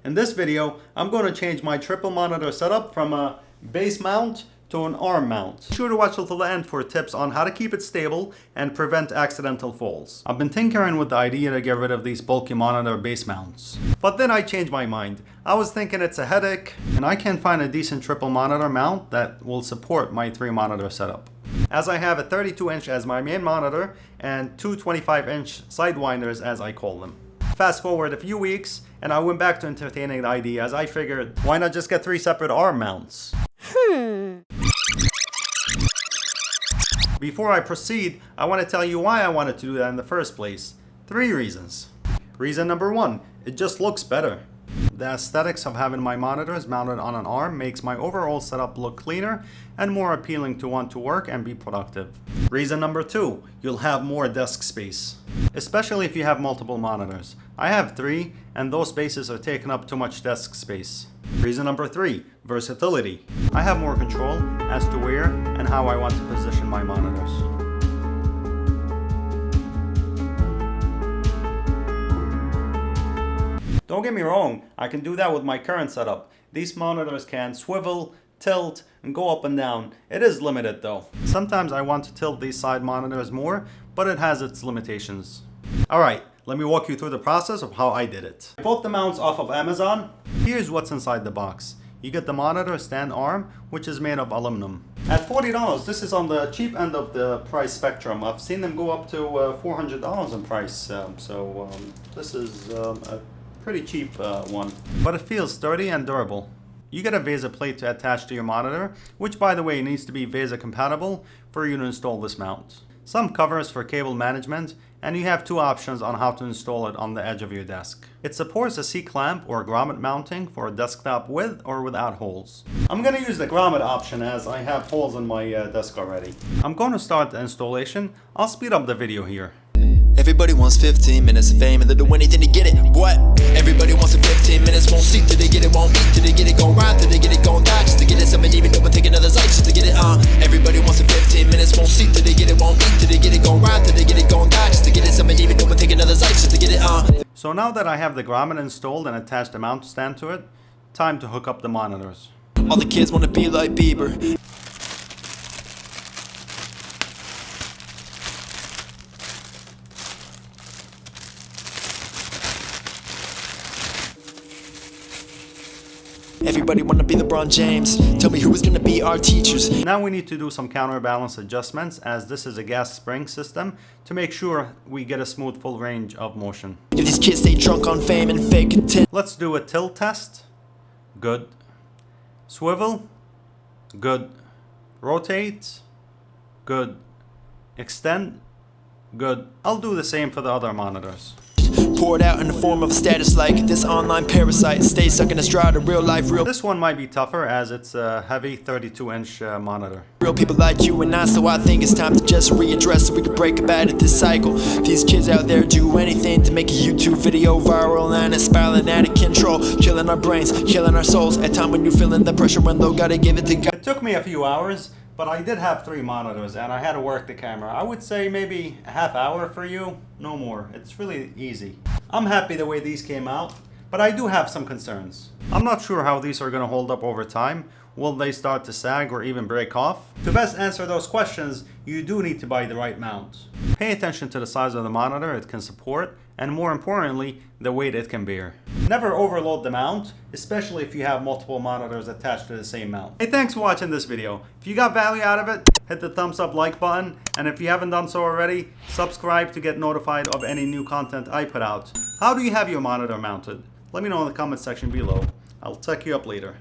In this video, I'm going to change my triple monitor setup from a base mount to an arm mount. Be sure to watch till the end for tips on how to keep it stable and prevent accidental falls. I've been tinkering with the idea to get rid of these bulky monitor base mounts. But then I changed my mind. I was thinking it's a headache and I can't find a decent triple monitor mount that will support my 3 monitor setup. As I have a 32-inch as my main monitor and two 25-inch sidewinders as I call them. Fast forward a few weeks and I went back to entertaining the idea as I figured, why not just get 3 separate arm mounts? Before I proceed, I want to tell you why I wanted to do that in the first place. 3 reasons. Reason number 1, it just looks better. The aesthetics of having my monitors mounted on an arm makes my overall setup look cleaner and more appealing to want to work and be productive. Reason number 2, you'll have more desk space, especially if you have multiple monitors. I have 3 and those spaces are taking up too much desk space. Reason number 3, versatility. I have more control as to where and how I want to position my monitors. Don't get me wrong, I can do that with my current setup. These monitors can swivel, tilt, and go up and down. It is limited though. Sometimes I want to tilt these side monitors more, but it has its limitations. Alright, let me walk you through the process of how I did it. I bought the mounts off of Amazon. Here's what's inside the box. You get the monitor stand arm, which is made of aluminum. At $40, this is on the cheap end of the price spectrum. I've seen them go up to $400 in price, this is a pretty cheap one. But it feels sturdy and durable. You get a VESA plate to attach to your monitor, which by the way needs to be VESA compatible for you to install this mount. Some covers for cable management, and you have 2 options on how to install it on the edge of your desk. It supports a C-clamp or grommet mounting for a desktop with or without holes. I'm going to use the grommet option as I have holes in my desk already. I'm going to start the installation. I'll speed up the video here. Everybody wants 15 minutes of fame and they'll do anything to get it. What? Everybody wants a 15 minutes, won't see till they get it, won't eat till they get it, gon' ride till they get it, gon' die just to get it. Somebody even know but take another sight just to get it, Everybody wants a 15 minutes, won't see till they get it, won't eat till they get it, gon' ride till they get it, gon' die just to get it. Somebody even know but take another sight just to get it, So now that I have the grommet installed and attached a mount stand to it, time to hook up the monitors. All the kids wanna be like Bieber. Everybody wanna be LeBron James. Tell me who is gonna be our teachers. Now we need to do some counterbalance adjustments as this is a gas spring system to make sure we get a smooth full range of motion. If these kids stay drunk on fame and fake content. Let's do a tilt test. Good. Swivel. Good. Rotate. Good. Extend. Good. I'll do the same for the other monitors. Poured out in the form of a status like this online parasite. Stay stuck in a stride of real life, This one might be tougher as it's a heavy 32-inch monitor. real people like you and I, so I think it's time to just readdress so we can break about it this cycle. These kids out there do anything to make a YouTube video viral and it's spiraling out of control, killing our brains, killing our souls. At time when you're feeling the pressure when low, gotta give it to God. It took me a few hours, but I did have 3 monitors and I had to work the camera. I would say maybe a half hour for you, no more. It's really easy. I'm happy the way these came out, but I do have some concerns. I'm not sure how these are going to hold up over time. Will they start to sag or even break off? To best answer those questions, you do need to buy the right mount. Pay attention to the size of the monitor it can support, and more importantly, the weight it can bear. Never overload the mount, especially if you have multiple monitors attached to the same mount. Hey, thanks for watching this video. If you got value out of it, hit the thumbs up like button, and if you haven't done so already, subscribe to get notified of any new content I put out. How do you have your monitor mounted? Let me know in the comment section below. I'll check you up later.